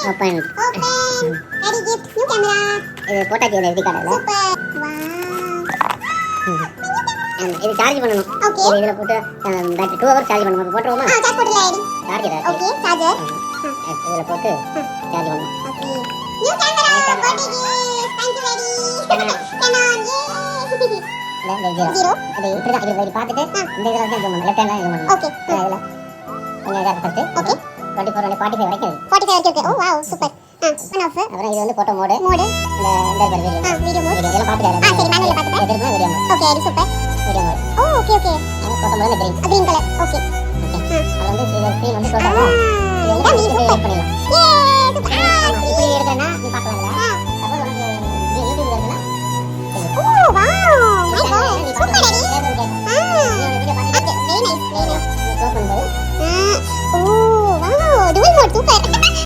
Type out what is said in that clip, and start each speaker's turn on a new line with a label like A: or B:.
A: Open
B: daddy gift new camera.
A: இது போட்டாச்சு இந்த SD கார்டுல.
B: சூப்பர். வாவ்.
A: இது சார்ஜ் பண்ணனும்.
B: ஓகே.
A: இதுல போட்டு பேட்டரி 2 ஹவர்ஸ் சார்ஜ் பண்ணனும். போட்டுருவோமா?
B: சார்ஜ் போடல டாடி.
A: சார்ஜ் ஏதா?
B: Okay charger.
A: இதுல போட்டு சார்ஜ் பண்ணனும்.
B: ஓகே. நியூ கேமரா போட்டுச்சு. Thank you daddy. Canon A.
A: Zero. அது இப்படி தான் இது பார்த்துட்டு இந்த இதுல தான் ஜூம் பண்ணணும். லெஃப்ட் ஹேண்ட்ல ஜூம் பண்ணணும்.
B: ஓகே.
A: இதுல கொஞ்சம் இதா ஃபர்ஸ்ட்.
B: ஓகே.
A: 24 45 வரைக்கும்.
B: 45 வரைக்கும் okay. Oh wow super. One off.
A: அப்புறம் இது வந்து போட்டோ மோட்.
B: மோட்.
A: இந்த வீடியோ.
B: Video mode.
A: இதெல்லாம் பார்த்துட்டாரு.
B: சரி மேனுவல்ல பார்த்துட்டேன்.
A: எதுக்குமே வீடியோ மோட்.
B: ஓகே அது super.
A: Video mode.
B: Oh okay okay.
A: Photo mode green.
B: Green colour. Okay.
A: அப்புறம் வந்து இந்த ஸ்கிரீன் வந்து டோட்டலா
B: இதான்
A: இது
B: சூப்பர்.
A: பண்ணிடலாம்.